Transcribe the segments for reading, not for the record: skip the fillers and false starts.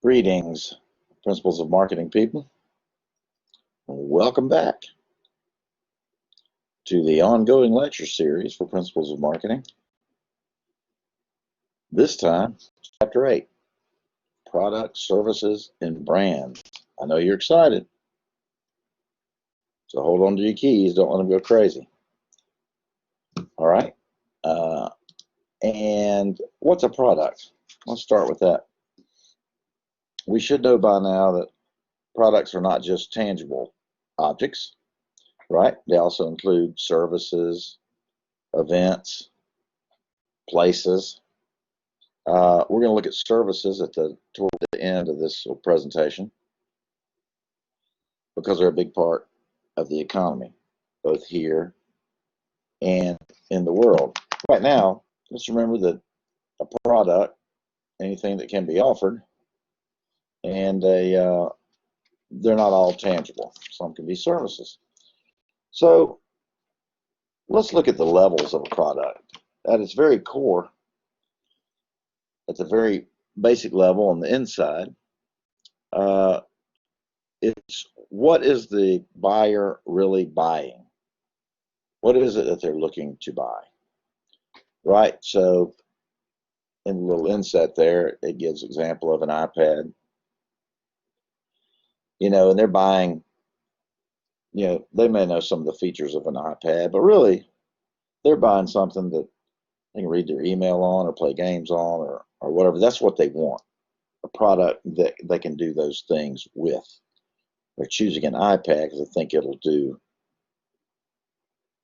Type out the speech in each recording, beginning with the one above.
Greetings, Principles of Marketing people. Welcome back to the ongoing lecture series for Principles of Marketing. This time, Chapter 8, Products, Services, and Brands. I know you're excited, so hold on to your keys. Don't let them go crazy. All right. And what's a product? Let's start with that. We should know by now that products are not just tangible objects, right? They also include services, events, places. We're going to look at services toward the end of this presentation because they're a big part of the economy, both here and in the world. Right now, let's remember that a product, anything that can be offered, and they're not all tangible. Some can be services. So let's look at the levels of a product. At its very core, at the very basic level on the inside, it's what is the buyer really buying? What is it that they're looking to buy? Right, so in the little inset there, it gives example of an iPad. And they're buying, they may know some of the features of an iPad, but really they're buying something that they can read their email on or play games on or whatever. That's what they want, a product that they can do those things with. They're choosing an iPad because they think it'll do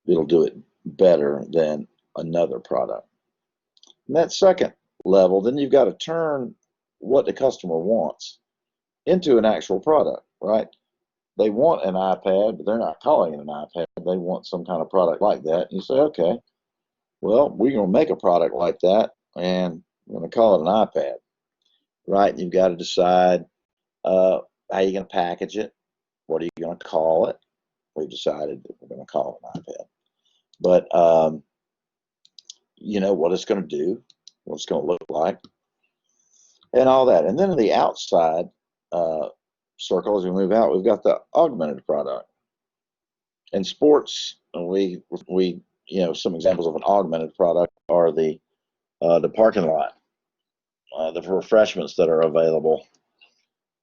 it better than another product. And that second level, then you've got to turn what the customer wants into an actual product, right? They want an iPad, but they're not calling it an iPad. They want some kind of product like that. And you say, okay, well, we're going to make a product like that, and we're going to call it an iPad, right? You've got to decide how you're going to package it. What are you going to call it? We've decided that we're going to call it an iPad. But, what it's going to do, what it's going to look like, and all that. And then in the outside circle, as we move out, we've got the augmented product. In sports, some examples of an augmented product are the parking lot, the refreshments that are available,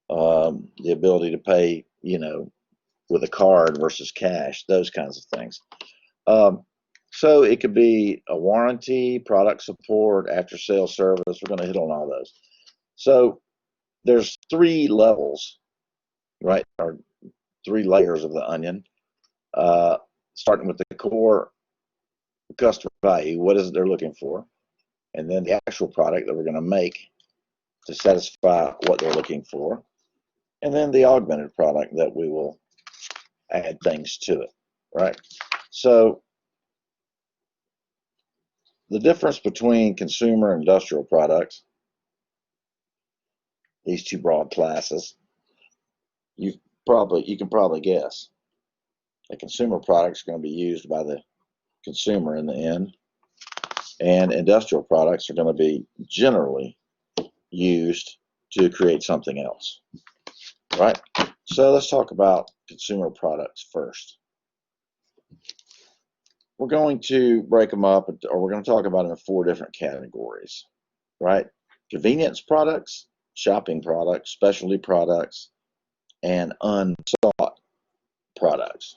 the ability to pay, with a card versus cash, those kinds of things. So it could be a warranty, product support, after-sales service. We're going to hit on all those. So there's three levels, right, or three layers of the onion, starting with the core customer value. What is it they're looking for? And then the actual product that we're going to make to satisfy what they're looking for. And then the augmented product that we will add things to it, right? So the difference between consumer and industrial products, these two broad classes, you can probably guess. A consumer product is going to be used by the consumer in the end, and industrial products are going to be generally used to create something else, right? So let's talk about consumer products first. We're going to break them up, or we're going to talk about them in 4 different categories, right? Convenience products, shopping products, specialty products, and unsought products.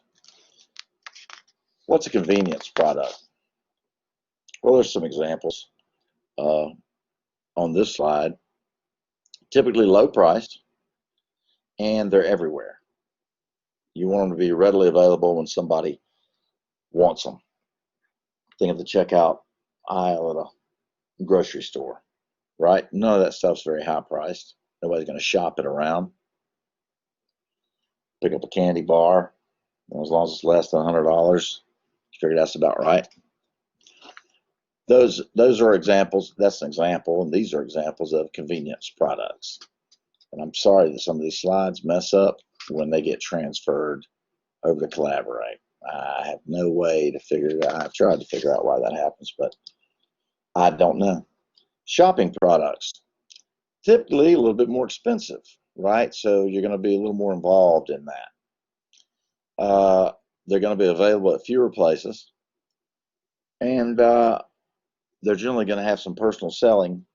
What's a convenience product? Well, there's some examples on this slide. Typically low priced, and they're everywhere. You want them to be readily available when somebody wants them. Think of the checkout aisle at a grocery store, right? None of that stuff's very high priced. Nobody's going to shop it around. Pick up a candy bar, as long as it's less than $100, you figure that's about right. Those are examples. That's an example, and these are examples of convenience products. And I'm sorry that some of these slides mess up when they get transferred over to Collaborate. I have no way to figure it out. I've tried to figure out why that happens, but I don't know. Shopping products. typically a little bit more expensive, right? So you're going to be a little more involved in that. They're going to be available at fewer places, and they're generally going to have some personal selling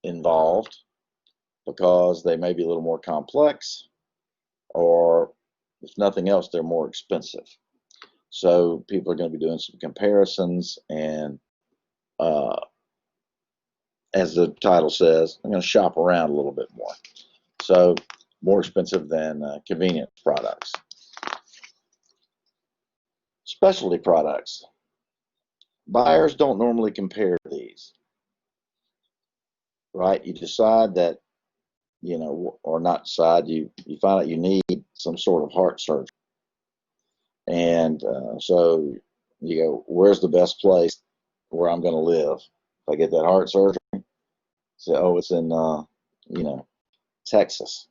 involved because they may be a little more complex, or if nothing else, they're more expensive. So people are going to be doing some comparisons, and as the title says, I'm going to shop around a little bit more. So more expensive than convenience products. Specialty products. Buyers don't normally compare these, right? You decide that, or not decide, you find out you need some sort of heart surgery. And so you go, where's the best place where I'm going to live? If I get that heart surgery, say, oh, it's in, Texas.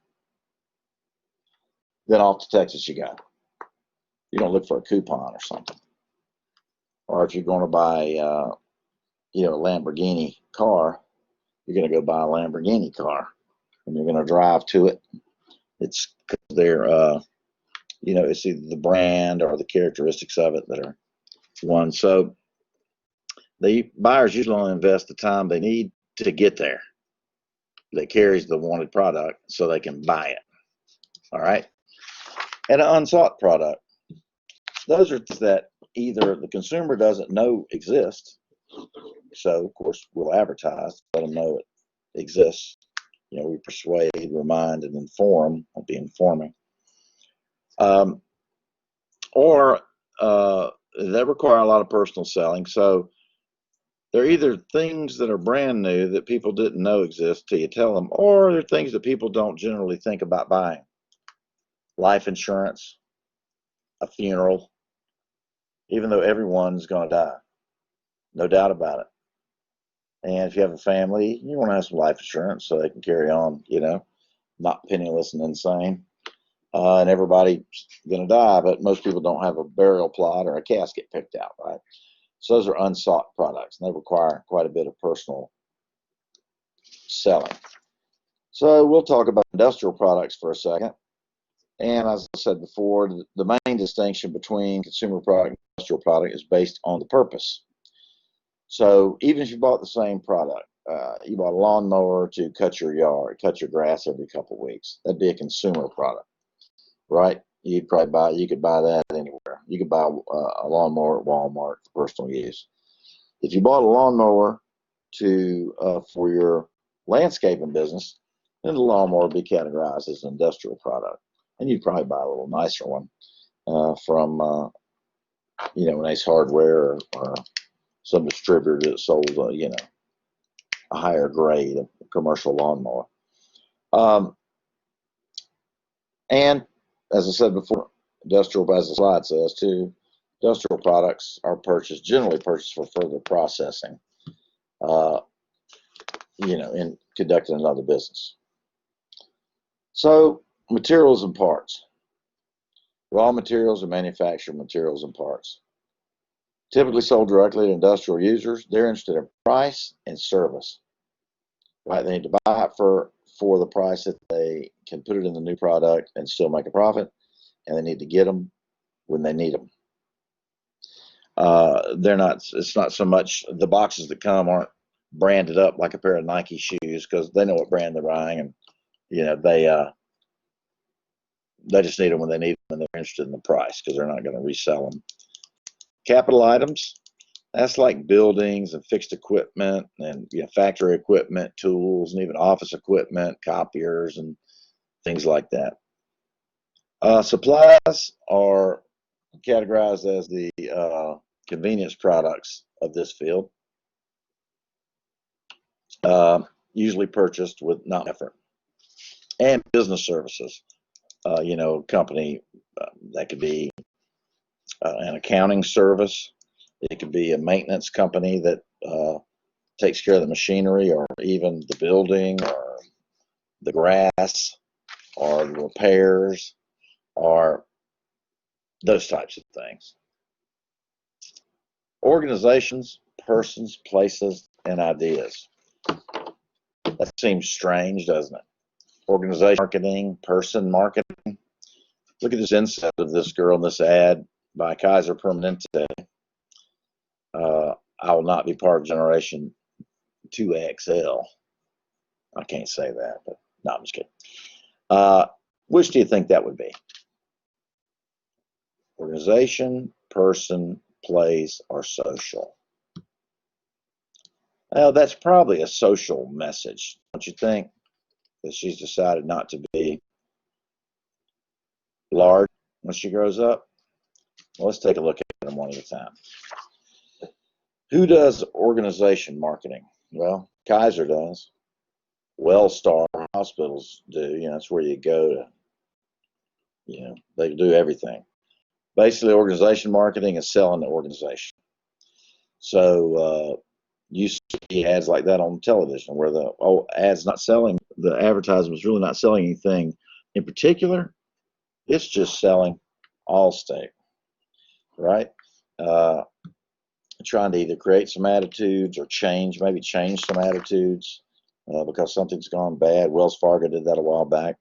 Then off to Texas you go. You're going to look for a coupon or something. Or if you're going to buy, a Lamborghini car, you're going to go buy a Lamborghini car, and you're going to drive to it. It's because they're, it's either the brand or the characteristics of it that are one. So the buyers usually only invest the time they need to get there that carries the wanted product so they can buy it. All right. And an unsought product. Those are things that either the consumer doesn't know exist. So, of course, we'll advertise, let them know it exists. We persuade, remind, and inform. I'll be informing. Or they require a lot of personal selling. So they're either things that are brand new that people didn't know exist till you tell them, or they're things that people don't generally think about buying. Life insurance, a funeral, even though everyone's going to die. No doubt about it. And if you have a family, you want to have some life insurance so they can carry on, not penniless and insane. And everybody's going to die, but most people don't have a burial plot or a casket picked out, right? So those are unsought products, and they require quite a bit of personal selling. So we'll talk about industrial products for a second. And as I said before, the main distinction between consumer product and industrial product is based on the purpose. So even if you bought the same product, you bought a lawnmower to cut your yard, cut your grass every couple of weeks, that'd be a consumer product, right? You could buy that anywhere. You could buy a lawnmower at Walmart for personal use. If you bought a lawnmower for your landscaping business, then the lawnmower would be categorized as an industrial product. And you'd probably buy a little nicer one from, an Ace Hardware or some distributor that sold, a higher grade of commercial lawnmower. And as I said before, industrial, as the slide says too, industrial products are generally purchased for further processing, in conducting another business. So materials and parts. Raw materials and manufactured materials and parts. Typically sold directly to industrial users. They're interested in price and service. Right? They need to buy it for the price that they can put it in the new product and still make a profit, and they need to get them when they need them. It's not so much the boxes that come aren't branded up like a pair of Nike shoes because they know what brand they're buying, and they just need them when they need them, and they're interested in the price because they're not going to resell them. Capital items, that's like buildings and fixed equipment and factory equipment, tools, and even office equipment, copiers, and things like that. Supplies are categorized as the convenience products of this field, usually purchased with not effort. And business services, company, that could be an accounting service. It could be a maintenance company that takes care of the machinery or even the building or the grass or the repairs or those types of things. Organizations, persons, places, and ideas. That's Seems strange, doesn't it? Organization marketing, person marketing. Look at this inset of this girl in this ad by Kaiser Permanente. I will not be part of Generation 2XL. I can't say that, but no, I'm just kidding. Which do you think that would be? Organization, person, place, or social? Well, that's probably a social message, don't you think? That she's decided not to be large when she grows up. Well, let's take a look at them one at a time. Who does organization marketing? Well, Kaiser does. Wellstar hospitals do. That's where you go to, they do everything. Basically, organization marketing is selling the organization. So you see ads like that on television where the ad's not selling, the advertisement is really not selling anything in particular. It's just selling Allstate, right? Trying to either create some attitudes or maybe change some attitudes because something's gone bad. Wells Fargo did that a while back.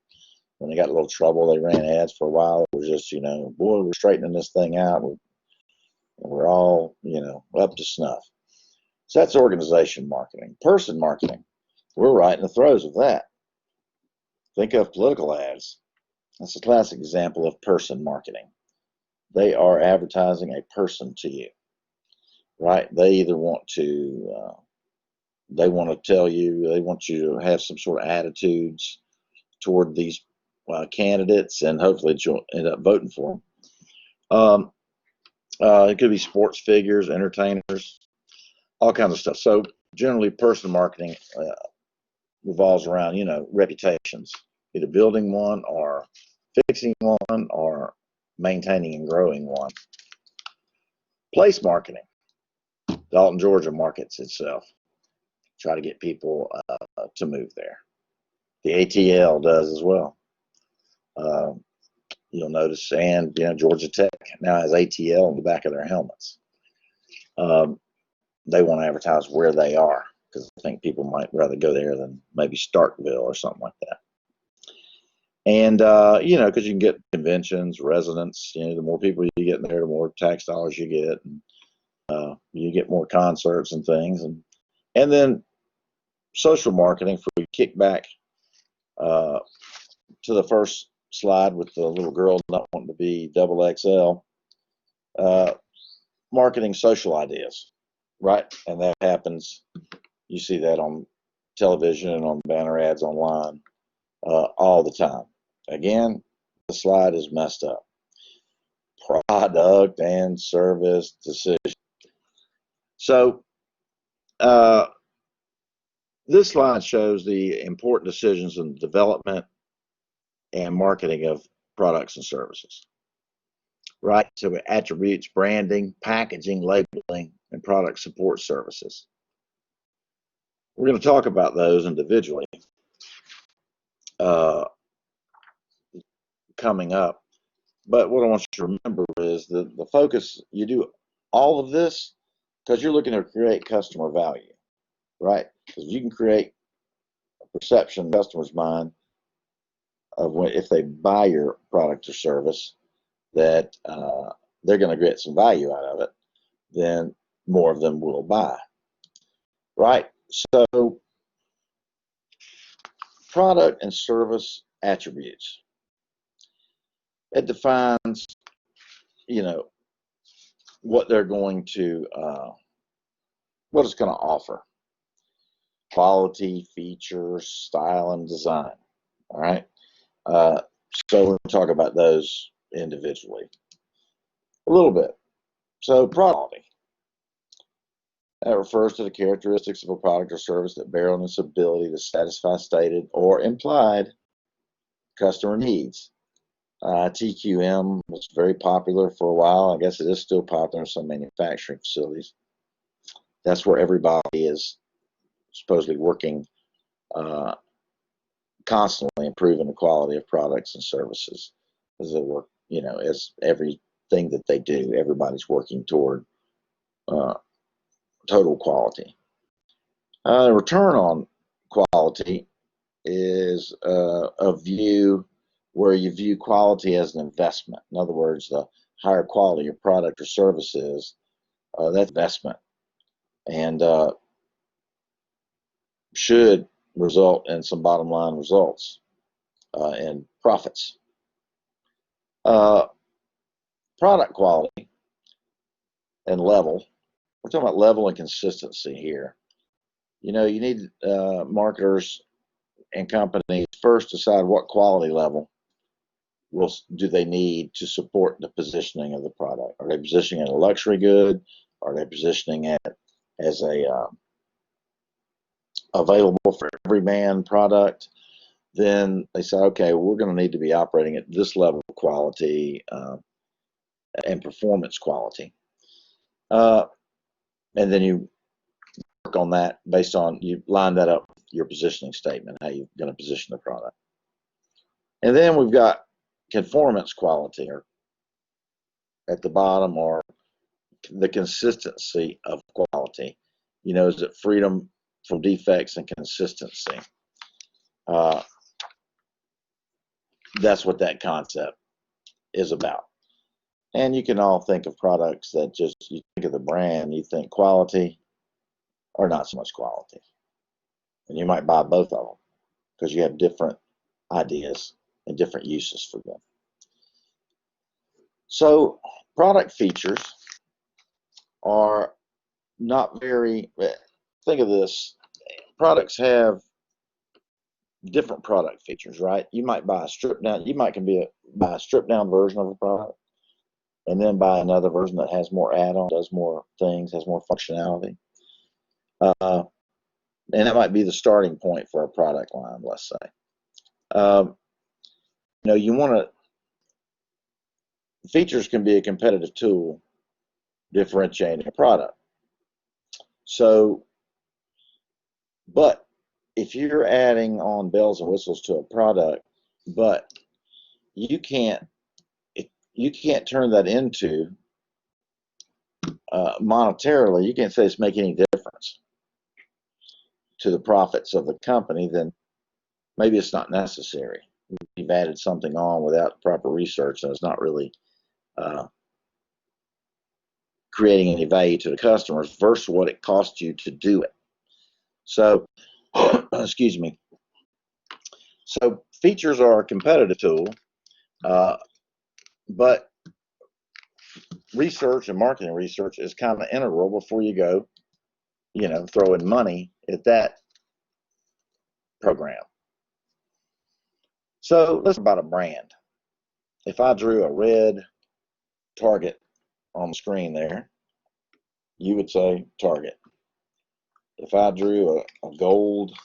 When they got a little trouble, they ran ads for a while. It was just, boy, we're straightening this thing out. We're all, up to snuff. So that's organization marketing. Person marketing, we're right in the throes of that. Think of political ads. That's a classic example of person marketing. They are advertising a person to you, right? They either want to, they want you to have some sort of attitudes toward these candidates, and hopefully you'll end up voting for them. It could be sports figures, entertainers, all kinds of stuff. So generally, person marketing revolves around, reputations, either building one or fixing one or maintaining and growing one. Place marketing. Dalton, Georgia markets itself. Try to get people to move there. The ATL does as well. You'll notice, and Georgia Tech now has ATL on the back of their helmets. They want to advertise where they are because I think people might rather go there than maybe Starkville or something like that. And because you can get conventions, residents. The more people you get there, the more tax dollars you get, and you get more concerts and things, and then social marketing. If we kick back to the first slide with the little girl not wanting to be XXL, marketing social ideas, right? And that happens, you see that on television and on banner ads online all the time. Again, the slide is messed up. Product and service decision. So this slide shows the important decisions in development and marketing of products and services, right? So attributes, branding, packaging, labeling, and product support services. We're going to talk about those individually coming up. But what I want you to remember is the focus, you do all of this because you're looking to create customer value, right? Because you can create a perception in the customer's mind of if they buy your product or service that they're going to get some value out of it, then more of them will buy, right? So product and service attributes. It defines, what they're going to, what it's going to offer. Quality, features, style, and design, all right? So we're going to talk about those individually a little bit. So quality. That refers to the characteristics of a product or service that bear on its ability to satisfy stated or implied customer needs. TQM was very popular for a while. I guess it is still popular in some manufacturing facilities. That's where everybody is supposedly working constantly improving the quality of products and services as they work, as everything that they do, everybody's working toward total quality. Return on quality is a view where you view quality as an investment. In other words, the higher quality your product or service is, that's investment, and should result in some bottom line results and profits. Product quality and level. We're talking about level and consistency here. You know, you need marketers and companies first decide what quality level do they need to support the positioning of the product. Are they positioning it as a luxury good? Are they positioning it as a available for every man product? Then they say, okay, we're going to need to be operating at this level of quality and performance quality. And then you work on that based on, you line that up with your positioning statement, how you're going to position the product. And then we've got conformance quality, or at the bottom, or the consistency of quality. You know, is it freedom from defects and consistency? That's what that concept is about. And you can all think of products that just, you think of the brand, you think quality or not so much quality. And you might buy both of them because you have different ideas and different uses for them. So product features are not very, think of this, products have different product features, right? You might buy a stripped down, buy a stripped down version of a product and then buy another version that has more add-on, does more things, has more functionality. And that might be the starting point for a product line, let's say. You know, you want to, features can be a competitive tool differentiating a product. So, but if you're adding on bells and whistles to a product, but you can't turn that into monetarily, you can't say it's making any difference to the profits of the company, then maybe it's not necessary. You've added something on without proper research, and it's not really creating any value to the customers versus what it costs you to do it. So, excuse me. So features are a competitive tool, but research and marketing research is kind of integral before you go, you know, throwing money at that program. So let's talk about a brand. If I drew a red Target on the screen there, you would say Target. If I drew a gold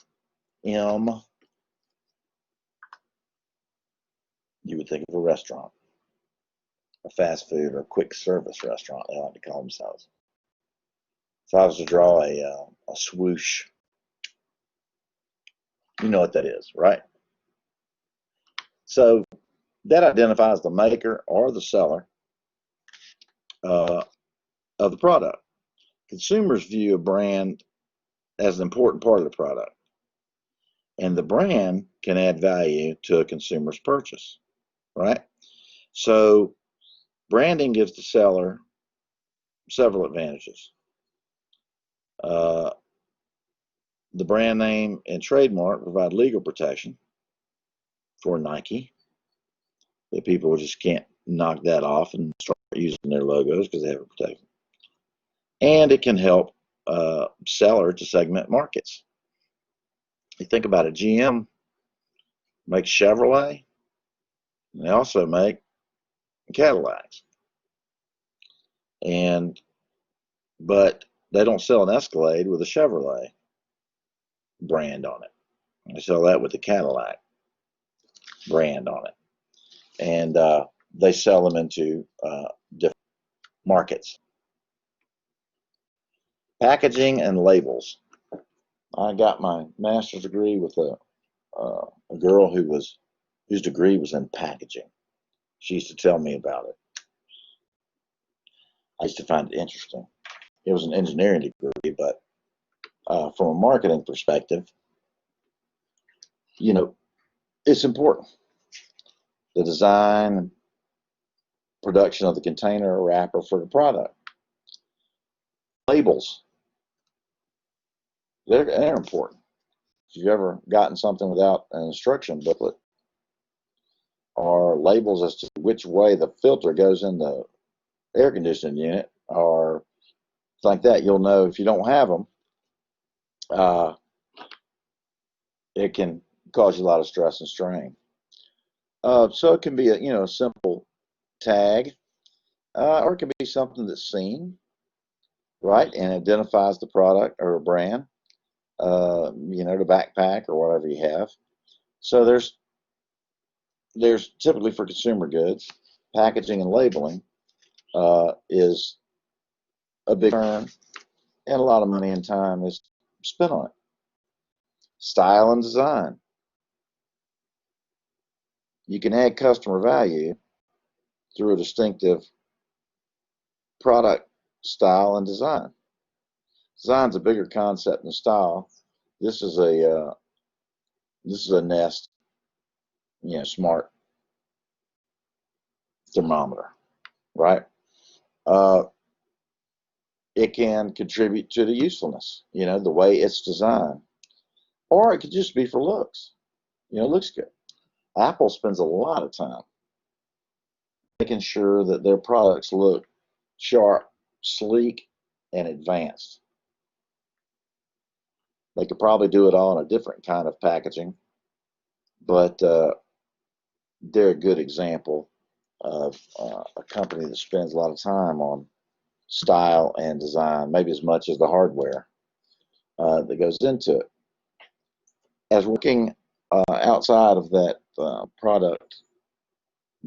M, you would think of a restaurant, a fast food or quick service restaurant, they like to call themselves. If I was to draw a swoosh, you know what that is, right? So that identifies the maker or the seller of the product. Consumers view a brand as an important part of the product, and the brand can add value to a consumer's purchase, right? So branding gives the seller several advantages. The brand name and trademark provide legal protection for Nike. That people just can't knock that off and start using their logos because they have a protection. And it can help seller to segment markets. You think about it, GM makes Chevrolet, and they also make Cadillacs. But they don't sell an Escalade with a Chevrolet brand on it. They sell that with the Cadillac brand on it. And they sell them into different markets. Packaging and labels. I got my master's degree with a girl whose degree was in packaging. She used to tell me about it. I used to find it interesting. It was an engineering degree, but from a marketing perspective, you know, it's important. The design, production of the container or wrapper for the product. Labels, they're important. If you've ever gotten something without an instruction booklet or labels as to which way the filter goes in the air conditioning unit or like that, you'll know. If you don't have them, uh, it can cause you a lot of stress and strain. So it can be a simple tag, or it can be something that's seen, right, and identifies the product or a brand, the backpack or whatever you have. So there's typically for consumer goods, packaging and labeling is a big term, and a lot of money and time is spent on it. Style and design. You can add customer value through a distinctive product style and design. Design's a bigger concept than style. This is a Nest, smart thermometer, right? Uh, it can contribute to the usefulness, the way it's designed, or it could just be for looks. It looks good. Apple spends a lot of time making sure that their products look sharp, sleek, and advanced. They could probably do it all in a different kind of packaging, but they're a good example of a company that spends a lot of time on style and design, maybe as much as the hardware that goes into it. As working outside of that product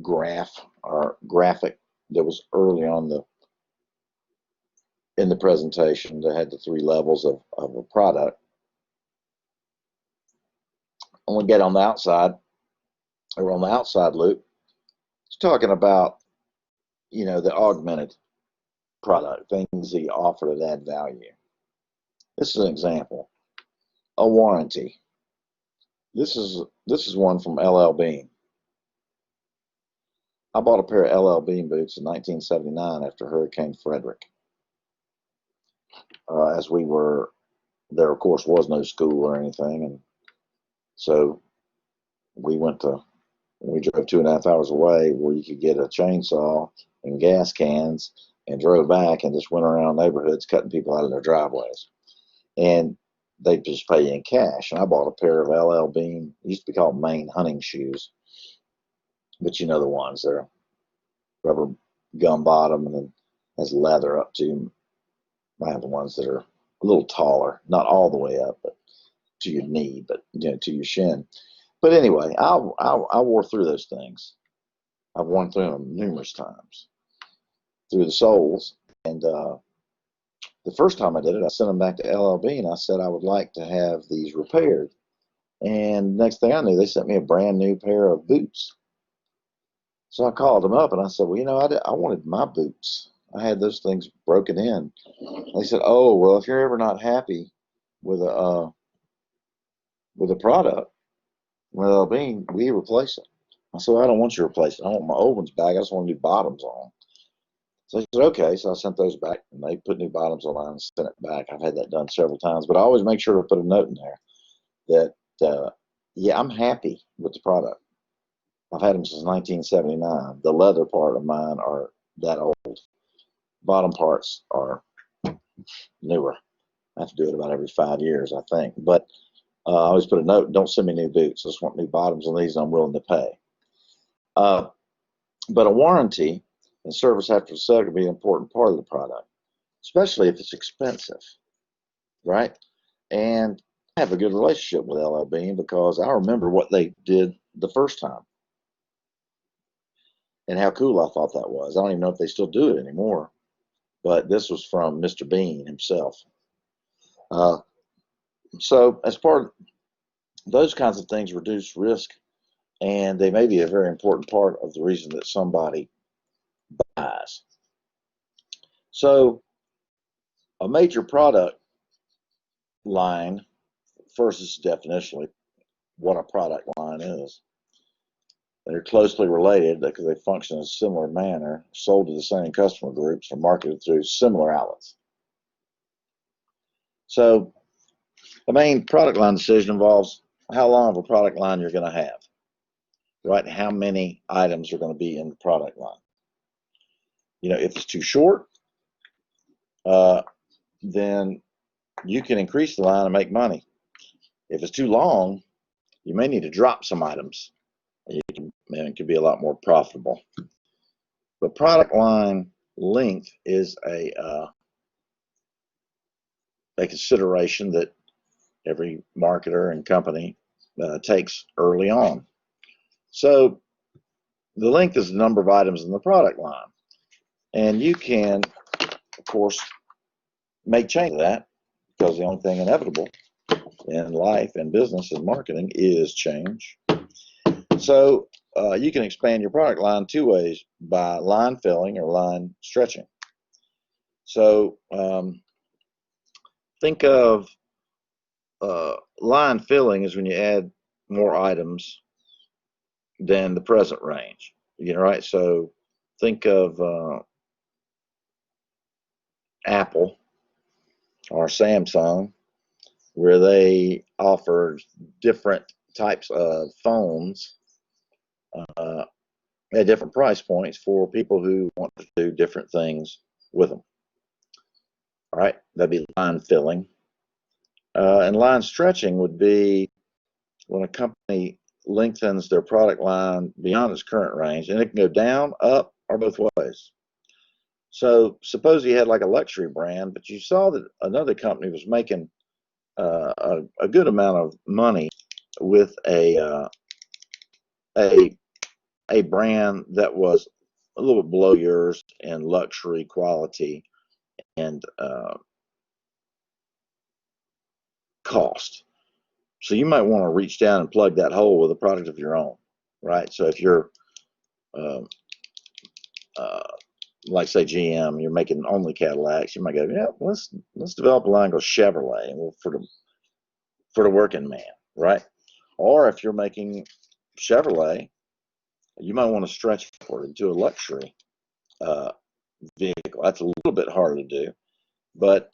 graph or graphic that was early on in the presentation that had the three levels of a product, when we get on the outside or on the outside loop, it's talking about the augmented product, things that you offer that add value. This is an example. A warranty. This is one from LL Bean. I bought a pair of LL Bean boots in 1979 after Hurricane Frederick. As we were there, of course, was no school or anything, and so we drove 2.5 hours away where you could get a chainsaw and gas cans and drove back and just went around neighborhoods cutting people out of their driveways. And they just pay you in cash. And I bought a pair of LL Bean, used to be called Maine hunting shoes, but you know the ones, they're rubber gum bottom and then has leather up to. I have the ones that are a little taller, not all the way up, but to your knee, but to your shin. But anyway, I wore through those things. I've worn through them numerous times through the soles. And the first time I did it, I sent them back to LLB and I said I would like to have these repaired. And next thing I knew, they sent me a brand new pair of boots. So I called them up and I said, well, I wanted my boots. I had those things broken in. They said, oh, well, if you're ever not happy with a product, well, we replace it. I said, I don't want you to replace it. I want my old ones back. I just want new bottoms on. So I said, okay. So I sent those back, and they put new bottoms on and sent it back. I've had that done several times, but I always make sure to put a note in there that, yeah, I'm happy with the product. I've had them since 1979. The leather part of mine are that old. Bottom parts are newer. I have to do it about every 5 years, I think. But I always put a note, don't send me new boots. I just want new bottoms on these, and I'm willing to pay. But a warranty and service after sale can be an important part of the product, especially if it's expensive, right? And I have a good relationship with LL Bean because I remember what they did the first time and how cool I thought that was. I don't even know if they still do it anymore, but this was from Mr. Bean himself. So as part of those kinds of things, reduce risk, and they may be a very important part of the reason that somebody buys. So a major product line, first is definitionally, what a product line is. They're closely related because they function in a similar manner, sold to the same customer groups, or marketed through similar outlets. So the main product line decision involves how long of a product line you're going to have, right? How many items are going to be in the product line. If it's too short, then you can increase the line and make money. If it's too long, you may need to drop some items. It can be a lot more profitable. The product line length is a consideration that every marketer and company takes early on. So the length is the number of items in the product line. And you can, of course, make change to that, because the only thing inevitable in life and business and marketing is change. So you can expand your product line two ways: by line filling or line stretching. So think of line filling is when you add more items than the present range. Right? So think of Apple or Samsung, where they offer different types of phones at different price points for people who want to do different things with them. All right, that'd be line filling. And line stretching would be when a company lengthens their product line beyond its current range, and it can go down, up, or both ways. So suppose you had like a luxury brand, but you saw that another company was making a good amount of money with a brand that was a little bit below yours in luxury quality and cost. So you might want to reach down and plug that hole with a product of your own, right? So if you're like say GM, you're making only Cadillacs, you might go, yeah, let's develop a line called Chevrolet, and for the working man, right? Or if you're making Chevrolet, you might want to stretch for it into a luxury vehicle. That's a little bit harder to do, but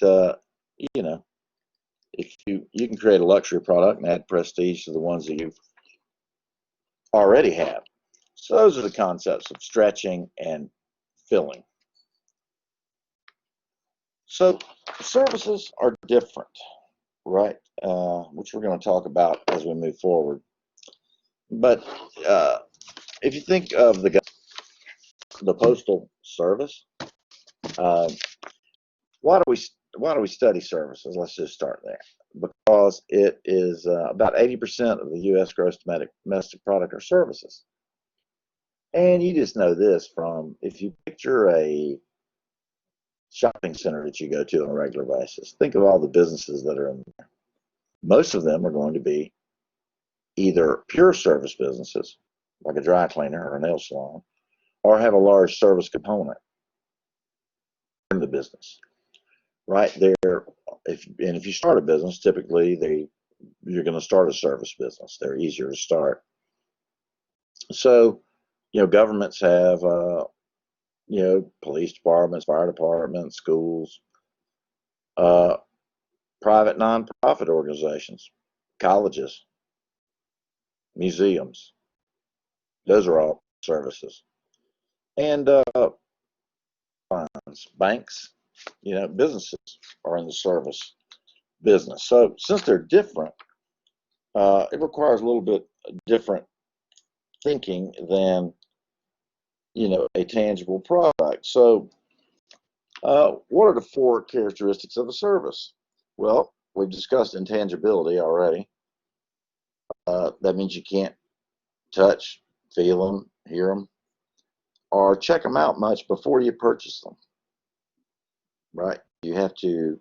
if you can create a luxury product and add prestige to the ones that you already have. So those are the concepts of stretching and filling. So services are different, right? Which we're going to talk about as we move forward. But if you think of the Postal Service, why do we study services? Let's just start there. Because it is about 80% of the U.S. gross domestic product are services. And you just know this from, if you picture a shopping center that you go to on a regular basis, think of all the businesses that are in there. Most of them are going to be either pure service businesses, like a dry cleaner or a nail salon, or have a large service component in the business. Right there, if you start a business, typically you're going to start a service business. They're easier to start. So, governments have police departments, fire departments, schools, private nonprofit organizations, colleges, museums. Those are all services. And banks, businesses are in the service business. So since they're different, it requires a little bit different thinking than a tangible product. So what are the four characteristics of a service? Well, we've discussed intangibility already. That means you can't touch, feel them, hear them, or check them out much before you purchase them. Right? You have to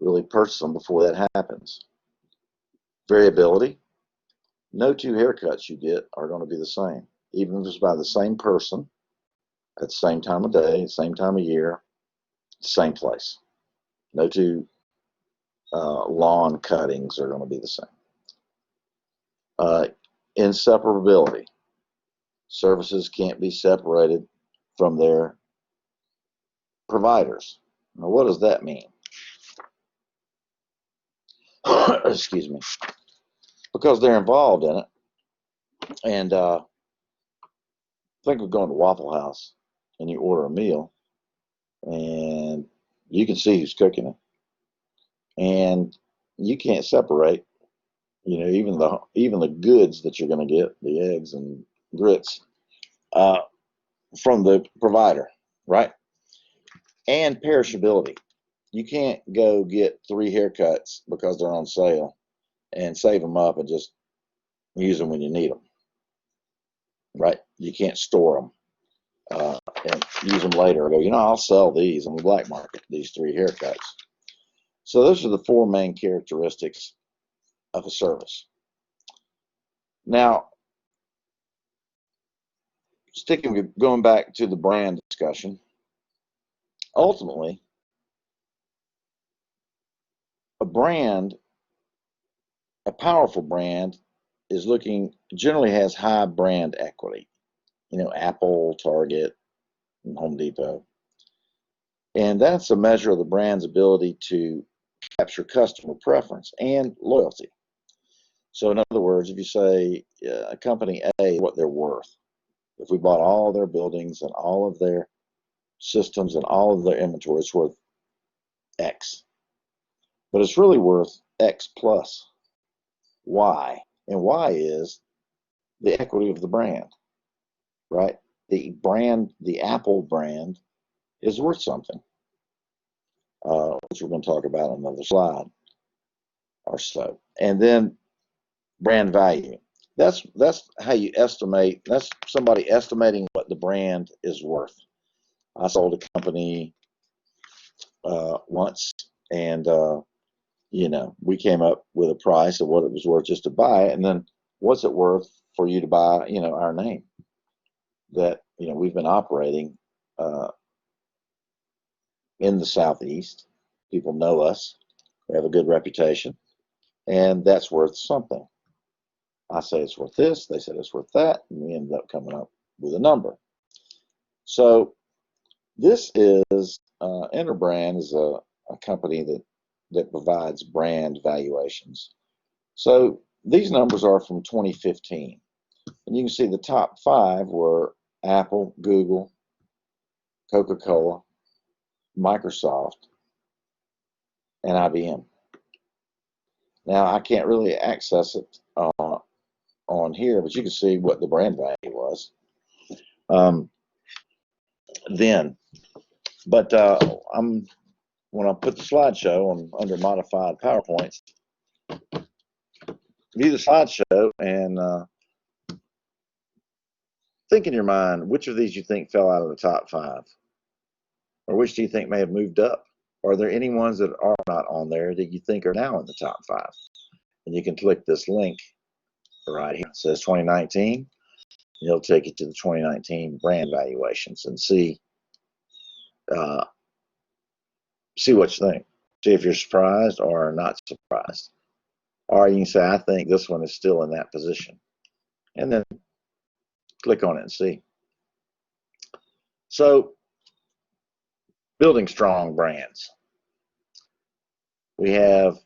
really purchase them before that happens. Variability. No two haircuts you get are going to be the same, even if it's by the same person, at the same time of day, same time of year, same place. No two lawn cuttings are going to be the same. Inseparability. Services can't be separated from their providers. Now, what does that mean? Excuse me. Because they're involved in it. And think of going to Waffle House and you order a meal and you can see who's cooking it. And you can't separate, even the goods that you're going to get, the eggs and grits, from the provider, right? And perishability. You can't go get 3 haircuts because they're on sale and save them up and just use them when you need them, right? You can't store them and use them later or go, I'll sell these on the black market, these 3 haircuts. So those are the 4 main characteristics of a service. Now, going back to the brand discussion, ultimately, a powerful brand generally has high brand equity. Apple, Target, and Home Depot. And that's a measure of the brand's ability to capture customer preference and loyalty. So in other words, if you say company A, what they're worth, if we bought all their buildings and all of their systems and all of their inventory, it's worth X. But it's really worth X plus Y. And Y is the equity of the brand, right? The Apple brand is worth something, which we're going to talk about on another slide or so. And then brand value. That's how you estimate. That's somebody estimating what the brand is worth. I sold a company once, and we came up with a price of what it was worth just to buy it, and then what's it worth for you to buy, our name that we've been operating in the Southeast. People know us. We have a good reputation, and that's worth something. I say it's worth this, they said it's worth that, and we ended up coming up with a number. So this is Interbrand is a company that provides brand valuations. So these numbers are from 2015, and you can see the top 5 were Apple, Google, Coca-Cola, Microsoft, and IBM. Now I can't really access it on here, but you can see what the brand value was then. But when I put the slideshow under modified PowerPoints, view the slideshow and think in your mind which of these you think fell out of the top 5, or which do you think may have moved up? Are there any ones that are not on there that you think are now in the top 5? And you can click this link right here. It says 2019. It'll take you to the 2019 brand valuations and see what you think. See if you're surprised or not surprised. Or you can say, I think this one is still in that position. And then click on it and see. So, building strong brands. We have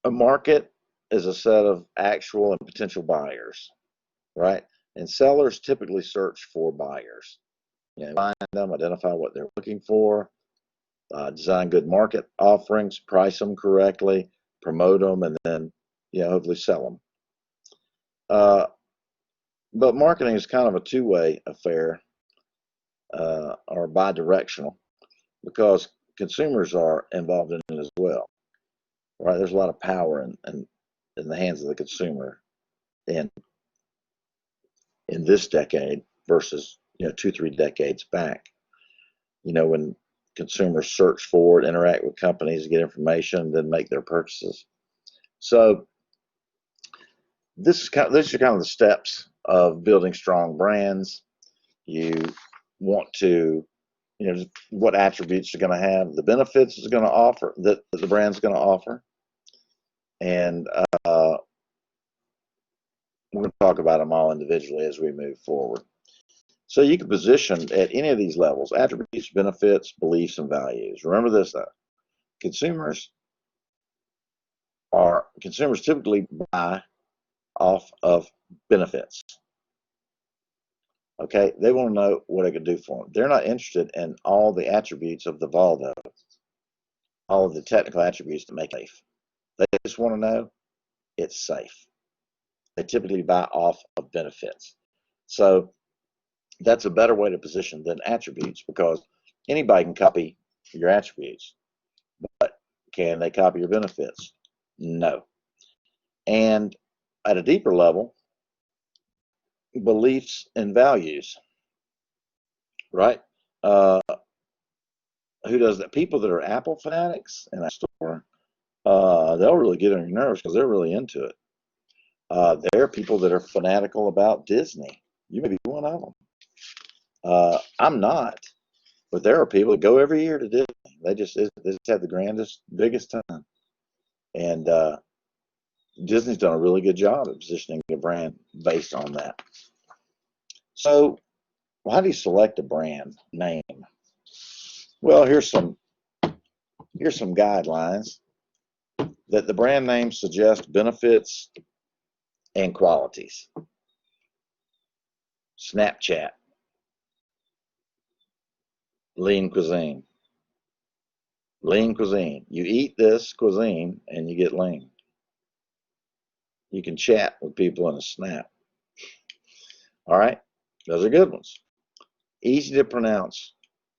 a market is a set of actual and potential buyers, right? And sellers typically search for buyers. Find them, identify what they're looking for, design good market offerings, price them correctly, promote them, and then hopefully sell them. But marketing is kind of a two-way affair, or bi-directional, because consumers are involved in it as well, right? There's a lot of power in the hands of the consumer in this decade versus 2-3 decades back. When consumers search for it, interact with companies, get information, then make their purchases. So these are kind of the steps of building strong brands. You want to, what attributes are going to have, the benefits is going to offer that the brand's going to offer, and talk about them all individually as we move forward. So you can position at any of these levels: attributes, benefits, beliefs, and values. Remember this though: consumers typically buy off of benefits. Okay, they want to know what I could do for them. They're not interested in all the attributes of the Volvo, all of the technical attributes that make it safe. They just want to know it's safe. They typically buy off of benefits. So that's a better way to position than attributes, because anybody can copy your attributes, but can they copy your benefits? No. And at a deeper level, beliefs and values, right? Who does that? People that are Apple fanatics in a store, they'll really get on your nerves because they're really into it. There are people that are fanatical about Disney. You may be one of them. I'm not, but there are people that go every year to Disney. They just have the grandest, biggest time. And Disney's done a really good job at positioning a brand based on that. So how do you select a brand name? Well, here's some guidelines that the brand name suggests benefits and qualities. Snapchat, lean cuisine. Lean cuisine. You eat this cuisine and you get lean. You can chat with people in a snap. All right, those are good ones. Easy to pronounce,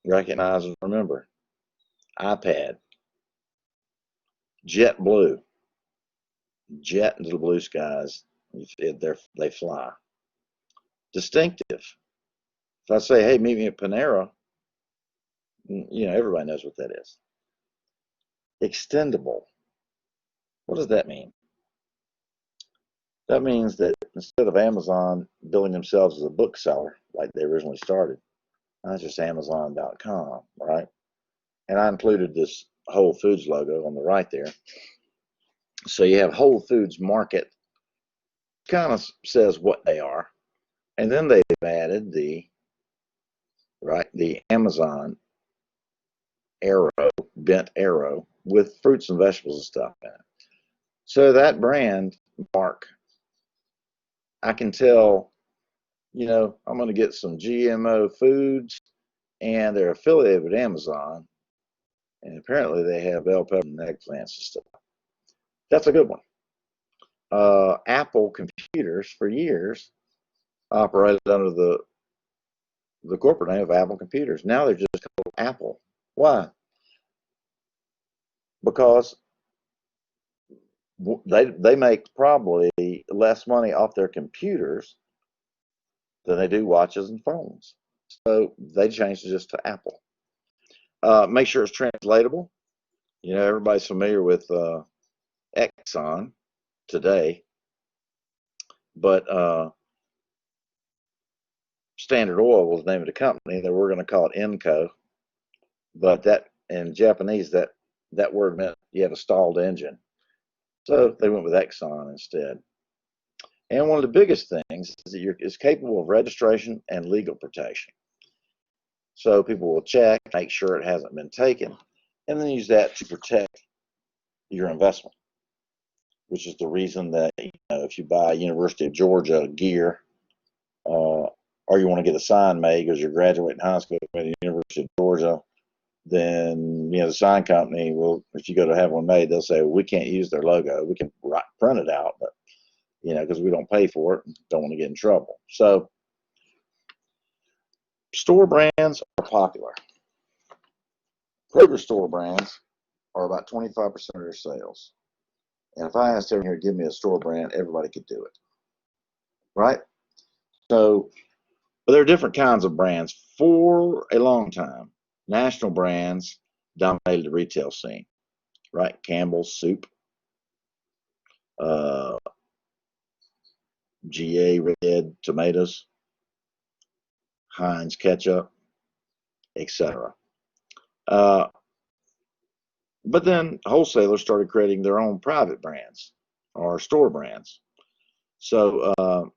recognize, and remember. iPad. JetBlue. Jet into the blue skies. They fly. Distinctive. If I say, hey, meet me at Panera, everybody knows what that is. Extendable. What does that mean? That means that instead of Amazon billing themselves as a bookseller like they originally started, that's just Amazon.com, right? And I included this Whole Foods logo on the right there. So you have Whole Foods Market, kind of says what they are. And then they've added the Amazon arrow, bent arrow with fruits and vegetables and stuff in it. So that brand mark, I can tell, I'm going to get some GMO foods, and they're affiliated with Amazon, and apparently they have bell pepper and eggplants and stuff. That's a good one. Apple computers for years operated under the corporate name of Apple Computers. Now they're just called Apple. Why? Because they make probably less money off their computers than they do watches and phones. So they changed it just to Apple. Make sure it's translatable. Everybody's familiar with Exxon today, but Standard Oil was the name of the company. That we're going to call it Enco, but that in Japanese that word meant you had a stalled engine, so they went with Exxon instead. And one of the biggest things is that it's capable of registration and legal protection. So people will check, make sure it hasn't been taken, and then use that to protect your investment, which is the reason that if you buy University of Georgia gear, or you want to get a sign made because you're graduating high school at the University of Georgia, then the sign company will, if you go to have one made, they'll say, well, we can't use their logo. We can print it out, but because we don't pay for it, don't want to get in trouble. So store brands are popular. Kroger store brands are about 25% of their sales. And if I asked everyone here to give me a store brand, everybody could do it, right? So, but there are different kinds of brands. For a long time, national brands dominated the retail scene, right? Campbell's Soup, GA Red Tomatoes, Heinz Ketchup, etc. But then wholesalers started creating their own private brands or store brands. So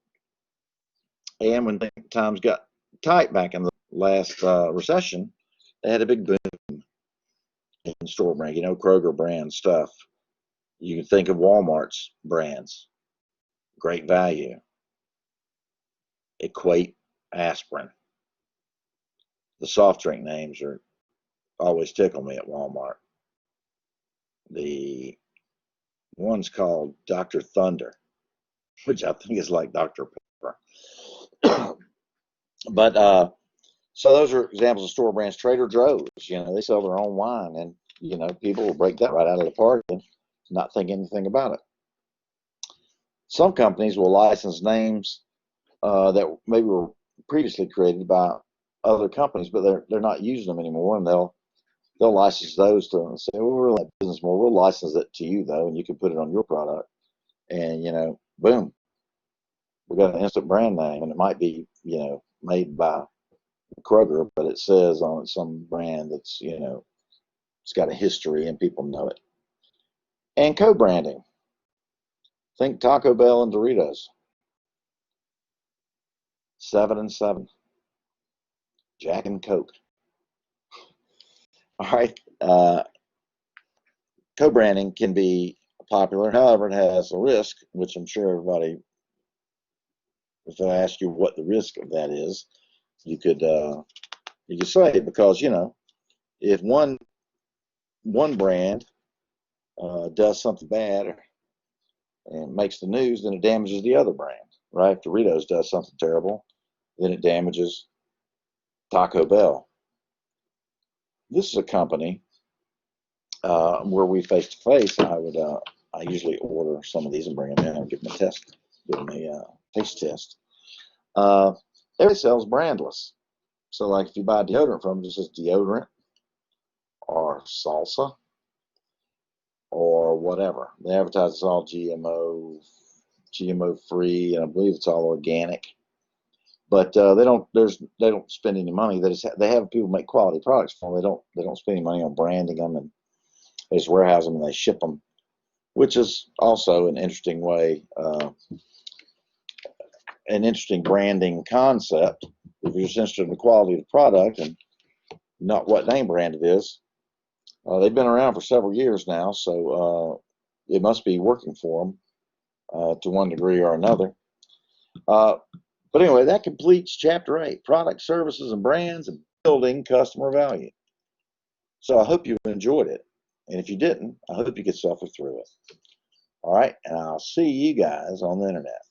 And when times got tight back in the last recession, they had a big boom in store brand, Kroger brand stuff. You can think of Walmart's brands, Great Value, Equate, Aspirin. The soft drink names are always tickle me at Walmart. The one's called Dr. Thunder, which I think is like Dr. Pepper. But so those are examples of store brands. Trader Joe's, they sell their own wine, and people will break that right out of the park and not think anything about it. Some companies will license names that maybe were previously created by other companies, but they're not using them anymore, and they'll license those to them and say, well, we're in that business more. We'll license it to you though, and you can put it on your product, and boom, we got an instant brand name, and it might be made by Kroger, but it says on some brand that's it's got a history and people know it. And co-branding. Think Taco Bell and Doritos. 7 and 7. Jack and Coke. All right. Co-branding can be popular. However, it has a risk, which I'm sure everybody, if I ask you what the risk of that is, you could say, because if one brand does something bad and makes the news, then it damages the other brand, right? If Doritos does something terrible, then it damages Taco Bell. This is a company where we face to face. I usually order some of these and bring them in and give them a test, give them a taste test. Everybody sells brandless. So like if you buy deodorant from them, this is deodorant or salsa or whatever. They advertise it's all GMO free, and I believe it's all organic. But they don't spend any money. They have people make quality products for them. They don't spend any money on branding them, and they just warehouse them and they ship them, which is also an interesting way, an interesting branding concept. If you're just interested in the quality of the product and not what name brand it is, they've been around for several years now, so it must be working for them to one degree or another. But anyway, that completes Chapter 8, Product, Services, and Brands, and Building Customer Value. So I hope you enjoyed it. And if you didn't, I hope you could suffer through it. All right, and I'll see you guys on the internet.